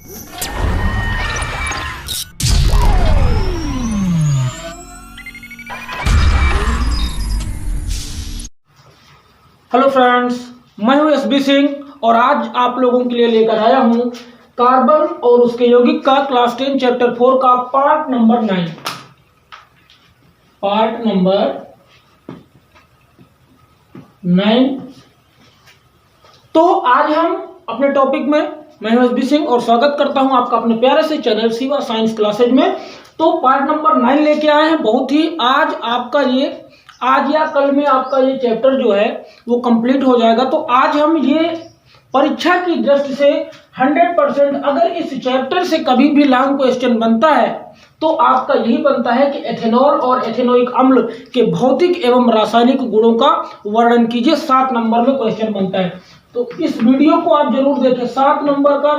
Hello friends, मैं हूं SB Singh और आज आप लोगों के लिए लेकर आया हूं कार्बन और उसके यौगिक का क्लास 10 चैप्टर 4 का पार्ट नंबर 9। तो आज हम अपने टॉपिक में, मैं हूं एसबी सिंह और स्वागत करता हूं आपका अपने प्यारे से चैनल शिवा साइंस क्लासेज में। तो पार्ट नंबर 9 लेके आए हैं। बहुत ही आज या कल में आपका ये चैप्टर जो है वो कंप्लीट हो जाएगा। तो आज हम ये परीक्षा की दृष्टि से 100% अगर इस चैप्टर से कभी भी लॉन्ग क्वेश्चन बनता है तो आपका यही बनता है कि एथेनॉल और एथेनोइक अम्ल के भौतिक एवं रासायनिक गुणों का वर्णन कीजिए। 7 नंबर में क्वेश्चन बनता है, तो इस वीडियो को आप जरूर देखें। 7 नंबर का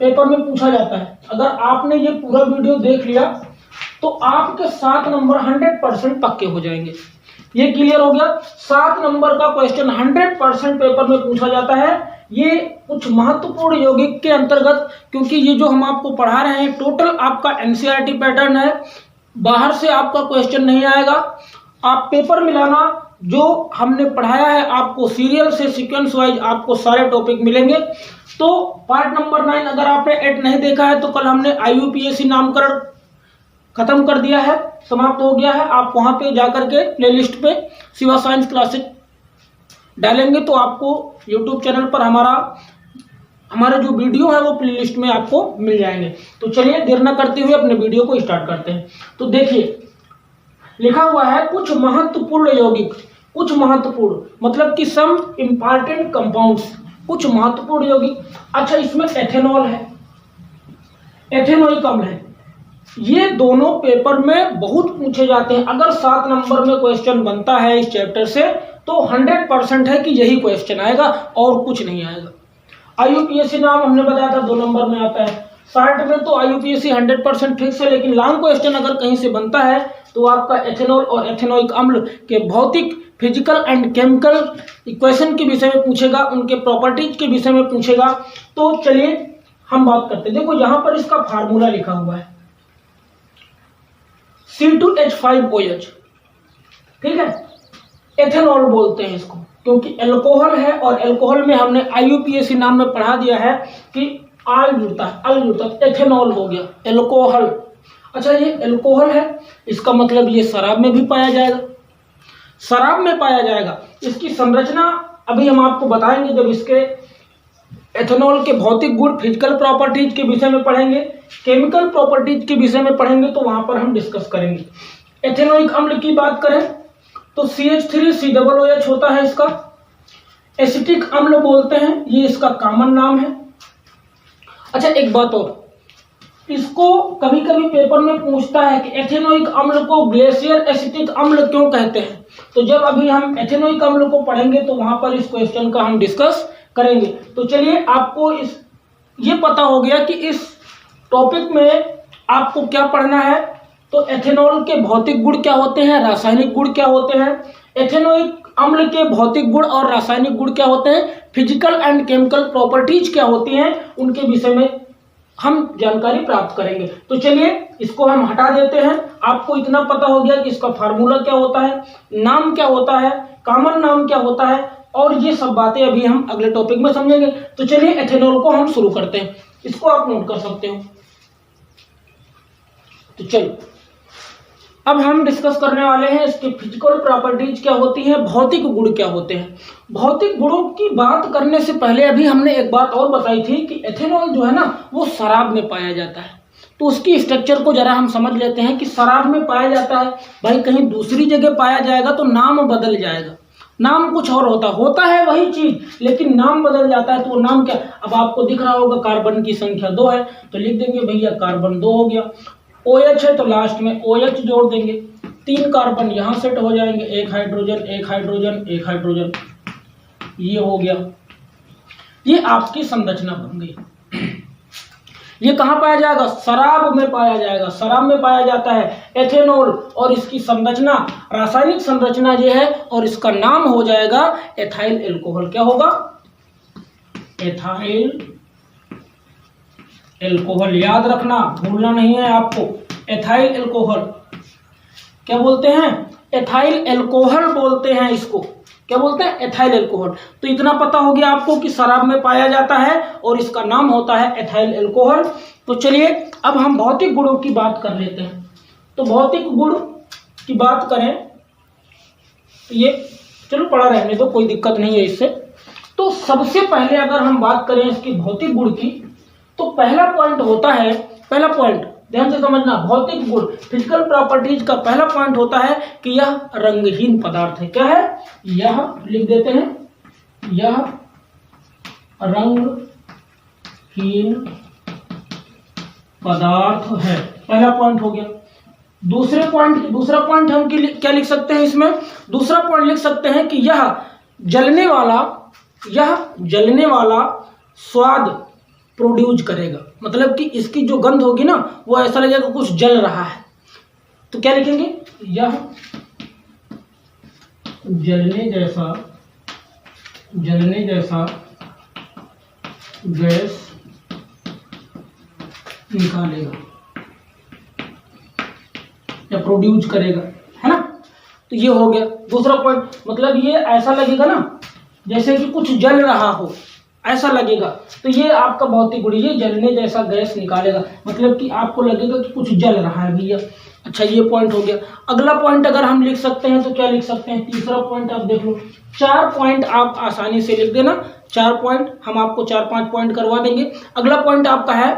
पेपर में पूछा जाता है। अगर आपने ये पूरा वीडियो देख लिया तो आपके 7 नंबर 100% पक्के हो जाएंगे। ये क्लियर हो गया। 7 नंबर का क्वेश्चन 100% पेपर में पूछा जाता है। ये कुछ महत्वपूर्ण यौगिक के अंतर्गत, क्योंकि ये जो हम आपको पढ़ा रहे हैं टोटल आपका एनसीईआरटी पैटर्न है, बाहर से आपका क्वेश्चन नहीं आएगा। आप पेपर मिलाना, जो हमने पढ़ाया है आपको सीरियल से सीक्वेंस वाइज आपको सारे टॉपिक मिलेंगे। तो पार्ट नंबर 9 अगर आपने 8 नहीं देखा है तो कल हमने IUPAC नामकरण खत्म कर दिया है, समाप्त हो गया है। आप वहां पे जाकर के प्लेलिस्ट पे शिवा साइंस क्लासेस डालेंगे तो आपको यूट्यूब चैनल पर हमारे जो वीडियो है वो प्लेलिस्ट में आपको मिल जाएंगे। तो चलिए देर न करते हुए अपने वीडियो को स्टार्ट करते हैं। तो देखिए लिखा हुआ है कुछ महत्वपूर्ण यौगिक, कुछ महत्वपूर्ण मतलब कि सम इंपॉर्टेंट कंपाउंड्स, कुछ महत्वपूर्ण यौगिक। अच्छा, इसमें एथेनॉल है, एथेनोइक अम्ल है। ये दोनों पेपर में बहुत पूछे जाते हैं। अगर 7 नंबर में क्वेश्चन बनता है इस चैप्टर से तो 100% है कि यही क्वेश्चन आएगा और कुछ नहीं आएगा। IUPAC नाम हमने बताया था 2 नंबर में आता है। शॉर्ट में तो IUPAC 100% फिक्स है, लेकिन लॉन्ग क्वेश्चन अगर कहीं से बनता है तो आपका एथेनॉल और एथेनोइक अम्ल के भौतिक, फिजिकल एंड केमिकल इक्वेशन के विषय में पूछेगा, उनके प्रॉपर्टीज के विषय में पूछेगा। तो चलिए हम बात करते हैं। देखो यहाँ पर इसका फार्मूला लिखा हुआ है C2H5OH, ठीक है। एथेनॉल बोलते हैं इसको क्योंकि एल्कोहल है और एल्कोहल में हमने IUPAC नाम में पढ़ा दिया है कि अल जुड़ता है, एथेनॉल हो गया एल्कोहल। अच्छा, ये एल्कोहल है, इसका मतलब ये शराब में भी पाया जाएगा, शराब में पाया जाएगा। इसकी संरचना अभी हम आपको बताएंगे जब इसके एथेनॉल के भौतिक गुण, फिजिकल प्रॉपर्टीज के विषय में पढ़ेंगे, केमिकल प्रॉपर्टीज के विषय में पढ़ेंगे तो वहां पर हम डिस्कस करेंगे। एथेनोइक अम्ल की बात करें तो CH3COOH होता है इसका। एसिटिक अम्ल बोलते हैं, ये इसका कॉमन नाम है। अच्छा, एक बात और, इसको कभी कभी पेपर में पूछता है कि एथेनोइक अम्ल को ग्लेशियर एसिटिक अम्ल क्यों कहते हैं। तो जब अभी हम एथेनोइक अम्ल को पढ़ेंगे तो वहां पर इस क्वेश्चन का हम डिस्कस करेंगे। तो चलिए, आपको ये पता हो गया कि इस टॉपिक में आपको क्या पढ़ना है। तो एथेनॉल के भौतिक गुण क्या होते हैं, रासायनिक गुण क्या होते हैं, एथेनोइक अम्ल के भौतिक गुण और रासायनिक गुण क्या होते हैं, फिजिकल एंड केमिकल प्रॉपर्टीज क्या होती हैं, उनके विषय में हम जानकारी प्राप्त करेंगे। तो चलिए इसको हम हटा देते हैं। आपको इतना पता हो गया कि इसका फार्मूला क्या होता है, नाम क्या होता है, कॉमन नाम क्या होता है, और ये सब बातें अभी हम अगले टॉपिक में समझेंगे। तो चलिए एथेनॉल को हम शुरू करते हैं। इसको आप नोट कर सकते हो। तो चलिए अब हम डिस्कस करने वाले हैं इसके फिजिकल प्रॉपर्टीज क्या होती हैं, भौतिक गुण क्या होते हैं। भौतिक गुणों की बात करने से पहले अभी हमने एक बात और बताई थी कि एथेनॉल जो है ना वो शराब में पाया जाता है। तो उसकी स्ट्रक्चर को जरा हम समझ लेते हैं कि शराब में पाया जाता है। भाई कहीं दूसरी जगह पाया जाएगा तो नाम बदल जाएगा, नाम कुछ और होता है वही चीज लेकिन नाम बदल जाता है। तो वो नाम क्या, अब आपको दिख रहा होगा कार्बन की संख्या 2 है तो लिख देंगे भैया कार्बन 2 हो गया। OH है तो लास्ट में OH जोड़ देंगे। 3 कार्बन यहाँ सेट हो जाएंगे, एक हाइड्रोजन एक हाइड्रोजन एक हाइड्रोजन, ये हो गया। ये आपकी संरचना बन गई। ये कहाँ पाया जाएगा, शराब में पाया जाएगा। शराब में पाया जाता है एथेनॉल और इसकी संरचना, रासायनिक संरचना ये है और इसका नाम हो जाएगा एथाइल एल्कोहल। क्या होगा, एथाइल एल्कोहल, याद रखना, भूलना नहीं है आपको। एथाइल एल्कोहल क्या बोलते हैं? एथाइल एल्कोहल बोलते हैं इसको। क्या बोलते हैं? Ethyl alcohol. तो इतना पता हो गया आपको कि शराब में पाया जाता है और इसका नाम होता है एथाइल एल्कोहल। तो चलिए अब हम भौतिक गुणों की बात कर लेते हैं। तो भौतिक गुण की बात करें तो ये चलो पढ़ा रहने दो, कोई दिक्कत नहीं है इससे। तो सबसे पहले अगर हम बात करें इसकी भौतिक गुण की, तो पहला पॉइंट होता है, पहला पॉइंट ध्यान से समझना, भौतिक गुण फिजिकल प्रॉपर्टीज का पहला पॉइंट होता है कि यह रंगहीन पदार्थ है। क्या है? यह लिख देते हैं, यह रंगहीन पदार्थ है। पहला पॉइंट हो गया। दूसरा पॉइंट हम क्या लिख सकते हैं इसमें? दूसरा पॉइंट लिख सकते हैं कि यह जलने वाला स्वाद प्रोड्यूस करेगा। मतलब कि इसकी जो गंध होगी ना, वो ऐसा लगेगा कुछ जल रहा है। तो क्या लिखेंगे? यह जलने जैसा गैस निकालेगा या प्रोड्यूस करेगा, है ना। तो ये हो गया दूसरा पॉइंट। मतलब ये ऐसा लगेगा ना जैसे कि कुछ जल रहा हो, ऐसा लगेगा। तो ये आपका भौतिक गुण, ये जलने जैसा गैस निकालेगा, मतलब कि आपको लगेगा कि कुछ जल रहा है भैया। अच्छा, ये पॉइंट हो गया। अगला पॉइंट अगर हम लिख सकते हैं तो क्या लिख सकते हैं? तीसरा पॉइंट आप देख लो। 4 पॉइंट आप आसानी से लिख देना, 4 पॉइंट हम आपको 4-5 पॉइंट करवा देंगे। अगला पॉइंट आपका है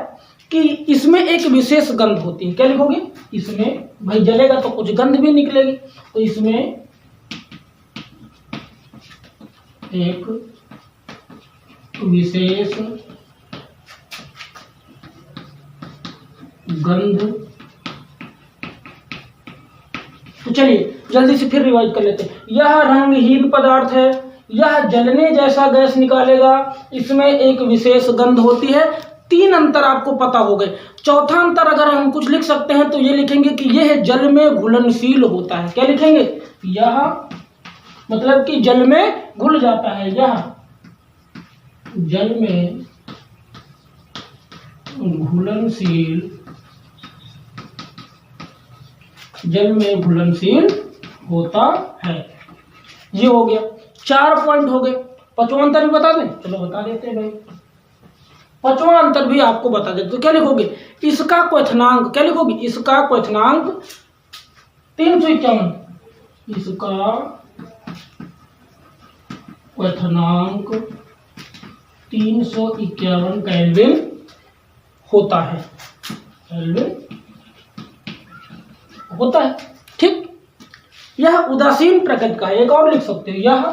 कि इसमें एक विशेष गंध होती है। क्या लिखोगे? इसमें, भाई जलेगा तो कुछ गंध भी निकलेगी, तो इसमें एक विशेष गंध। तो चलिए जल्दी से फिर रिवाइज कर लेते हैं। यह रंगहीन पदार्थ है, यह जलने जैसा गैस निकालेगा, इसमें एक विशेष गंध होती है। 3 अंतर आपको पता हो गए। चौथा अंतर अगर हम कुछ लिख सकते हैं तो ये लिखेंगे कि यह जल में घुलनशील होता है। क्या लिखेंगे? यह मतलब कि जल में घुल जाता है, यह जल में घुलनशील होता है। ये हो गया, 4 पॉइंट हो गए। 5वां अंतर भी बता दें? चलो बता देते हैं भाई। 5वां अंतर भी आपको बता देते। तो क्या लिखोगे? इसका क्वथनांक, क्या लिखोगे? इसका क्वथनांक 351, इसका क्वथनांक 351 केल्विन होता है, केल्विन होता है। ठीक, यह उदासीन प्रकृति का है। एक और लिख सकते हो, यह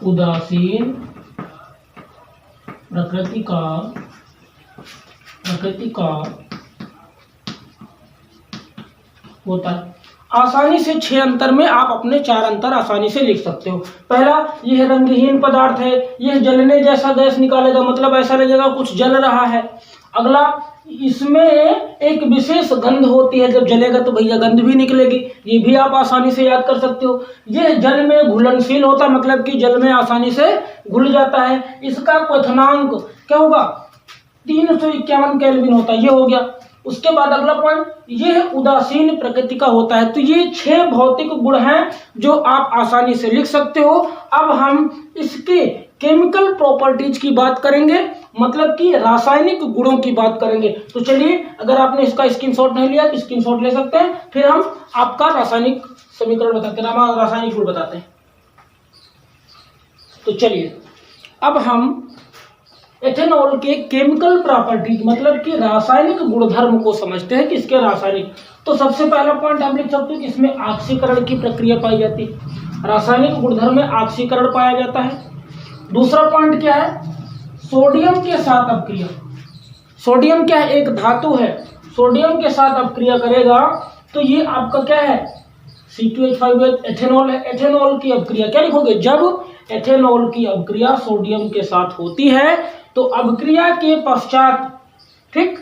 उदासीन प्रकृति का होता है। आसानी से 6 अंतर में आप अपने 4 अंतर आसानी से लिख सकते हो। पहला, यह रंगहीन पदार्थ है, यह जलने जैसा गैस निकालेगा, मतलब ऐसा लगेगा कुछ जल रहा है। अगला, इसमें एक विशेष गंध होती है, जब जलेगा तो भैया गंध भी निकलेगी, ये भी आप आसानी से याद कर सकते हो। यह जल में घुलनशील होता है, मतलब कि जल में आसानी से घुल जाता है। इसका क्वथनांक क्या होगा? 351 केल्विन होता है। ये हो गया। उसके बाद अगला पॉइंट, यह उदासीन प्रकृति का होता है। तो ये 6 भौतिक गुण हैं जो आप आसानी से लिख सकते हो। अब हम इसके केमिकल प्रॉपर्टीज की बात करेंगे, मतलब कि रासायनिक गुणों की बात करेंगे। तो चलिए, अगर आपने इसका स्क्रीनशॉट नहीं लिया तो स्क्रीनशॉट ले सकते हैं, फिर हम आपका रासायनिक समीकरण बताते हैं, रासायनिक गुण बताते हैं। तो चलिए अब हम एथेनॉल के केमिकल प्रॉपर्टीज, मतलब कि रासायनिक गुणधर्म को समझते हैं कि इसके रासायनिक। तो सबसे पहला पॉइंट हम लिख सकते हैं कि इसमें ऑक्सीकरण की प्रक्रिया पाई जाती है। रासायनिक गुणधर्म में ऑक्सीकरण पाया जाता है। दूसरा पॉइंट क्या है? सोडियम के साथ अपक्रिया। सोडियम क्या है? एक धातु है, सोडियम के साथ अपक्रिया करेगा तो ये आपका क्या है? C2H5 एथेनॉल है। एथेनॉल की अपक्रिया क्या लिखोगे? जब एथेनॉल की अपक्रिया सोडियम के साथ होती है तो अपक्रिया के पश्चात, ठीक,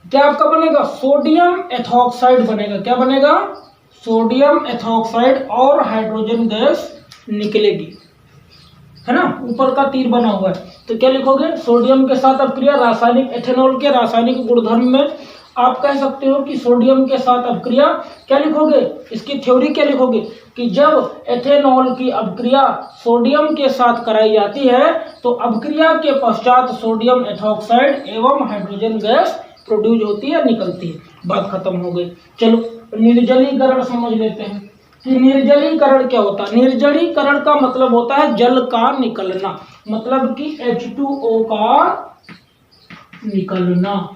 क्या आपका बनेगा? सोडियम एथॉक्साइड बनेगा। क्या बनेगा? सोडियम एथॉक्साइड और हाइड्रोजन गैस निकलेगी। है ना, ऊपर का तीर बना हुआ है। तो क्या लिखोगे, सोडियम के साथ अपक्रिया रासायनिक, एथेनॉल के रासायनिक गुणधर्म में आप कह सकते हो कि सोडियम के साथ अपक्रिया, क्या लिखोगे, इसकी थ्योरी क्या लिखोगे कि जब एथेनॉल की अपक्रिया सोडियम के साथ कराई जाती है तो अपक्रिया के पश्चात सोडियम एथॉक्साइड एवं हाइड्रोजन गैस प्रोड्यूस होती है, निकलती है। बात खत्म हो गई। चलो निर्जलीकरण समझ लेते हैं कि निर्जलीकरण क्या होता है। निर्जलीकरण का मतलब होता है जल का निकलना, मतलब कि H2O का निकलना।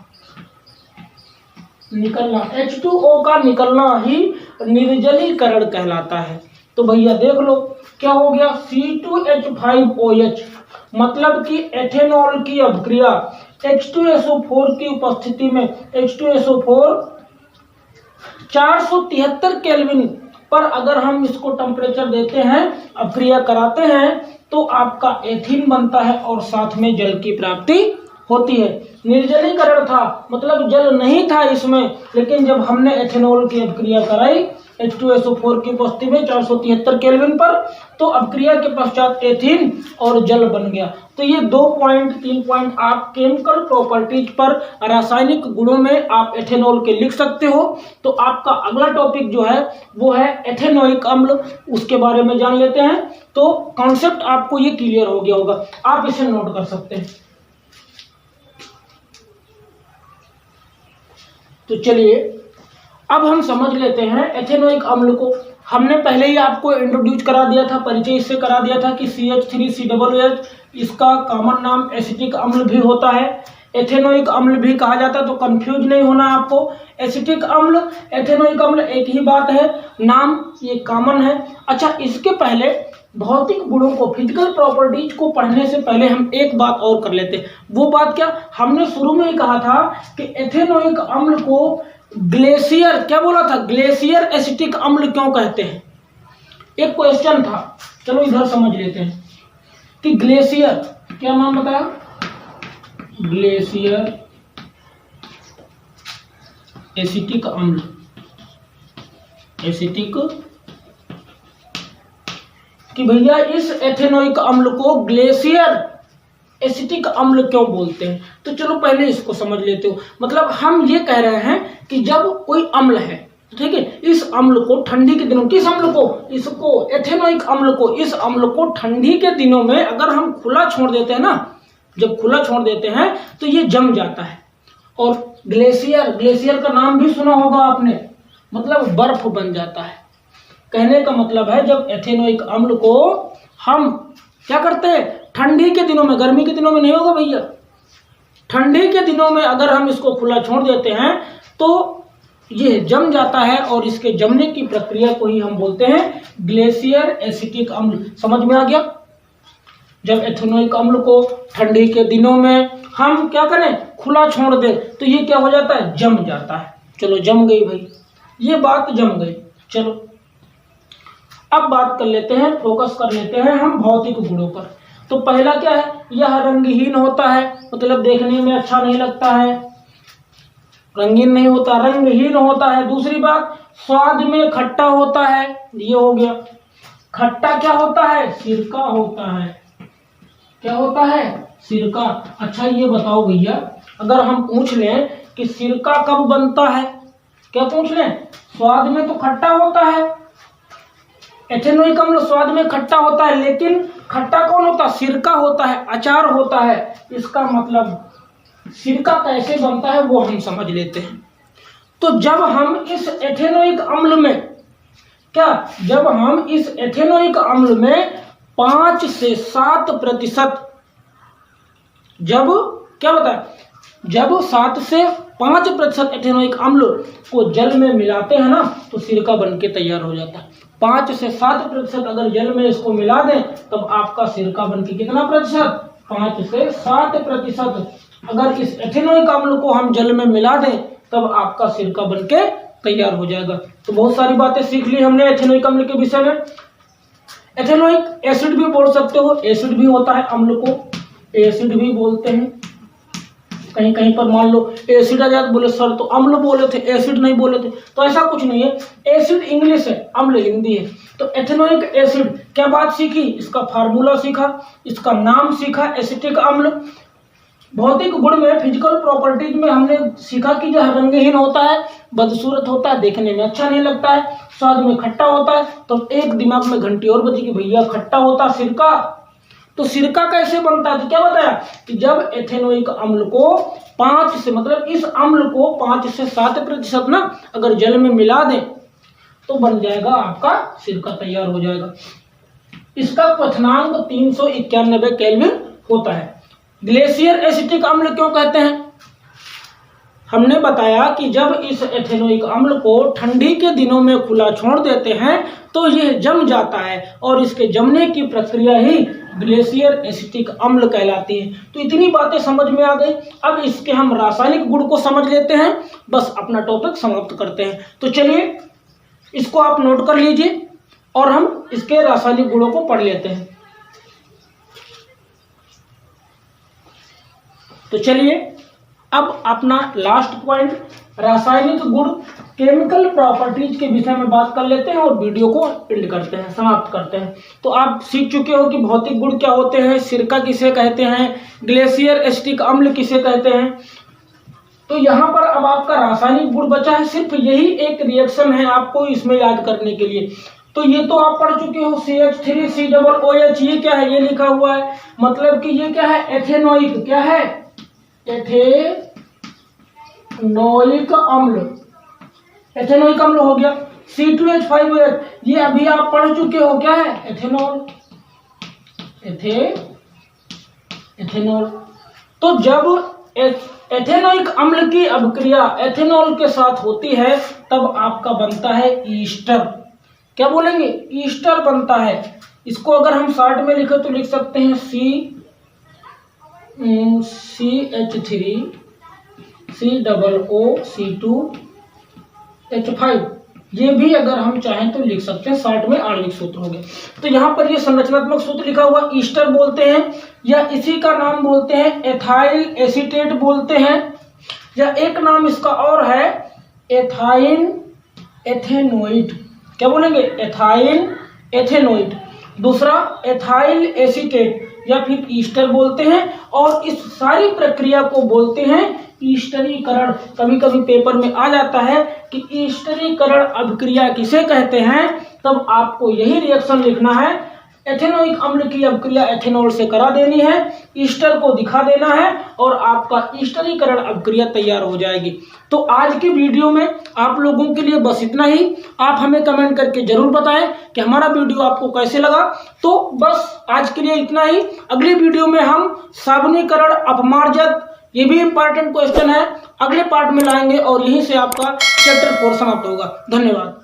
H2O का निकलना ही निर्जलीकरण कहलाता है। तो भैया देख लो क्या हो गया, C2H5OH, मतलब कि एथेनॉल की अपक्रिया H2SO4 की उपस्थिति में, H2SO4 473 केल्विन पर अगर हम इसको टेम्परेचर देते हैं, अपक्रिया कराते हैं, तो आपका एथीन बनता है और साथ में जल की प्राप्ति होती है। निर्जलीकरण था मतलब जल नहीं था इसमें, लेकिन जब हमने एथेनॉल की अपक्रिया कराई H2SO4 की उपस्थिति में 473 केल्विन पर, तो अपक्रिया के पश्चात एथीन और जल बन गया। तो ये 3 पॉइंट आप केमिकल प्रॉपर्टीज पर, रासायनिक गुणों में आप एथेनॉल के लिख सकते हो। तो आपका अगला टॉपिक जो है वो है एथेनोइक अम्ल, उसके बारे में जान लेते हैं। तो कॉन्सेप्ट आपको ये क्लियर हो गया होगा, आप इसे नोट कर सकते हैं। तो चलिए अब हम समझ लेते हैं एथेनोइक अम्ल को। हमने पहले ही आपको इंट्रोड्यूस करा दिया था, परिचय इससे करा दिया था कि CH3COOH, इसका कॉमन नाम एसिटिक अम्ल भी होता है, एथेनोइक अम्ल भी कहा जाता है। तो कंफ्यूज नहीं होना आपको, एसिटिक अम्ल, एथेनोइक अम्ल एक ही बात है, नाम ये कॉमन है। अच्छा, इसके पहले भौतिक गुणों को, फिजिकल प्रॉपर्टीज को पढ़ने से पहले हम एक बात और कर लेते हैं। वो बात क्या, हमने शुरू में ही कहा था कि एथेनोइक अम्ल को ग्लेशियर, क्या बोला था, ग्लेशियर एसिटिक अम्ल क्यों कहते हैं। एक क्वेश्चन था, चलो इधर समझ लेते हैं कि ग्लेशियर, क्या नाम बताया, ग्लेशियर एसिटिक अम्ल, एसिटिक, कि भैया इस एथेनोइक अम्ल को ग्लेशियर एसिटिक अम्ल क्यों बोलते हैं। तो चलो पहले इसको समझ लेते हो। मतलब हम ये कह रहे हैं कि जब कोई अम्ल है, ठीक है, इस अम्ल को ठंडी के दिनों, किस अम्ल को, इसको एथेनोइक अम्ल को, इस अम्ल को ठंडी के दिनों में अगर हम खुला छोड़ देते हैं ना, जब खुला छोड़ देते हैं तो ये जम जाता है। और ग्लेशियर, ग्लेशियर का नाम भी सुना होगा आपने, मतलब बर्फ बन जाता है। कहने का मतलब है जब एथेनोइक अम्ल को हम क्या करते हैं, ठंडी के दिनों में, गर्मी के दिनों में नहीं होगा भैया, ठंडी के दिनों में अगर हम इसको खुला छोड़ देते हैं तो ये जम जाता है, और इसके जमने की प्रक्रिया को ही हम बोलते हैं ग्लेशियर एसिटिक अम्ल। समझ में आ गया। जब एथेनोइक अम्ल को ठंडी के दिनों में हम क्या करें, खुला छोड़ दें, तो ये क्या हो जाता है, जम जाता है। चलो जम गई भाई, ये बात जम गई। चलो अब बात कर लेते हैं, फोकस कर लेते हैं हम भौतिक गुणों पर। तो पहला क्या है, यह रंगहीन होता है, मतलब देखने में अच्छा नहीं लगता है, रंगीन नहीं होता, रंगहीन होता है। दूसरी बात, स्वाद में खट्टा होता है, ये हो गया। खट्टा क्या होता है, सिरका होता है। क्या होता है, सिरका। अच्छा ये बताओ भैया, अगर हम पूछ लें कि सिरका कब बनता है, क्या पूछ लें, स्वाद में तो खट्टा होता है, एथेनोइक अम्ल स्वाद में खट्टा होता है, लेकिन खट्टा कौन होता है, सिरका होता है, अचार होता है। इसका मतलब सिरका कैसे बनता है वो हम समझ लेते हैं। तो जब हम इस एथेनोइक अम्ल में, क्या, जब हम इस एथेनोइक अम्ल में 5 से 7%, जब क्या होता है, जब 7 से 5% एथेनोइक अम्ल को जल में मिलाते हैं ना, तो सिरका बनके तैयार हो जाता है। 5 से 7% अगर जल में इसको मिला दें तब आपका सिरका बनके कितना प्रतिशत, 5 से 7%। अगर इस एथेनोइक अम्ल को हम जल में मिला दें तब आपका सिरका बनके तैयार हो जाएगा। तो बहुत सारी बातें सीख ली हमने एथेनोइक अम्ल के विषय में। एथेनोइक एसिड भी बोल सकते हो, एसिड भी होता है, अम्ल को एसिड भी बोलते हैं। कहीं कहीं पर मान लो एसिड आ जाए तो बोले सर तो अम्ल बोले थे, एसिड नहीं बोले थे, तो ऐसा कुछ नहीं है। एसिड इंग्लिश है, अम्ल हिंदी है। तो एथेनोइक एसिड क्या बात सीखी, इसका फार्मूला सीखा, इसका नाम सीखा, एसिटिक अम्ल। भौतिक गुण में, फिजिकल प्रॉपर्टीज में हमने सीखा कि जो रंगहीन होता है, बदसूरत होता है, देखने में अच्छा नहीं लगता है, स्वाद में खट्टा होता है। तो एक दिमाग में घंटी और बजी कि भैया खट्टा होता सिरका। तो सिरका कैसे बनता है, तो क्या बताया कि जब एथेनोइक अम्ल को 5 से, मतलब इस अम्ल को 5 से 7% ना अगर जल में मिला दें तो बन जाएगा आपका सिरका, तैयार हो जाएगा। इसका क्वथनांक 391 केल्विन होता है। ग्लेशियर एसिटिक अम्ल क्यों कहते हैं, हमने बताया कि जब इस एथेनोइक अम्ल को ठंडी के दिनों में खुला छोड़ देते हैं तो यह जम जाता है और इसके जमने की प्रक्रिया ही ग्लेशियर एसिटिक अम्ल कहलाती है। तो इतनी बातें समझ में आ गई। अब इसके हम रासायनिक गुण को समझ लेते हैं, बस अपना टॉपिक समाप्त करते हैं। तो चलिए इसको आप नोट कर लीजिए और हम इसके रासायनिक गुणों को पढ़ लेते हैं। तो चलिए अब अपना लास्ट पॉइंट रासायनिक गुण, केमिकल प्रॉपर्टीज के विषय में बात कर लेते हैं और वीडियो को एंड करते हैं, समाप्त करते हैं। तो आप सीख चुके हो कि भौतिक गुण क्या होते हैं, सिरका किसे कहते हैं, ग्लेशियर एसिटिक अम्ल किसे कहते हैं। तो यहाँ पर अब आपका रासायनिक गुण बचा है, सिर्फ यही एक रिएक्शन है आपको इसमें याद करने के लिए। तो ये तो आप पढ़ चुके हो, CH3COOH, ये क्या है, ये लिखा हुआ है, मतलब कि ये क्या है, एथेनोइक, क्या है, एथेनोइक अम्ल, एथेनोइक अम्ल हो गया। C2H5OH, ये अभी आप पढ़ चुके हो, क्या है, एथेनॉल, एथेनॉल। तो जब एथेनोइक अम्ल की अभिक्रिया एथेनॉल के साथ होती है तब आपका बनता है ईस्टर। क्या बोलेंगे, ईस्टर बनता है। इसको अगर हम शॉर्ट में लिखे तो लिख सकते हैं CH3 COOC2H5, ये भी अगर हम चाहें तो लिख सकते हैं, शॉर्ट में आणविक सूत्र हो गए। तो यहाँ पर ये संरचनात्मक सूत्र लिखा हुआ ईस्टर बोलते हैं, या इसी का नाम बोलते हैं एथाइल एसीटेट बोलते हैं, या एक नाम इसका और है एथाइन एथेनोइड। क्या बोलेंगे, एथाइन एथेनोइड, दूसरा एथाइल एसीटेट या फिर ईस्टर बोलते हैं। और इस सारी प्रक्रिया को बोलते हैं ईस्टरीकरण। कभी कभी पेपर में आ जाता है कि ईस्टरीकरण अभिक्रिया किसे कहते हैं, तब आपको यही रिएक्शन लिखना है। एथेनोइक अम्ल की अभिक्रिया एथेनॉल से करा देनी है, ईस्टर को दिखा देना है और आपका ईस्टरीकरण अभिक्रिया तैयार हो जाएगी। तो आज की वीडियो में आप लोगों के लिए बस इतना ही। आप हमें कमेंट करके जरूर बताएं कि हमारा वीडियो आपको कैसे लगा। तो बस आज के लिए इतना ही। अगली वीडियो में हम साबुनीकरण अपमार्जक, ये भी इंपॉर्टेंट क्वेश्चन है, अगले पार्ट में लाएंगे और यहीं से आपका चैप्टर 4 समाप्त होगा। धन्यवाद।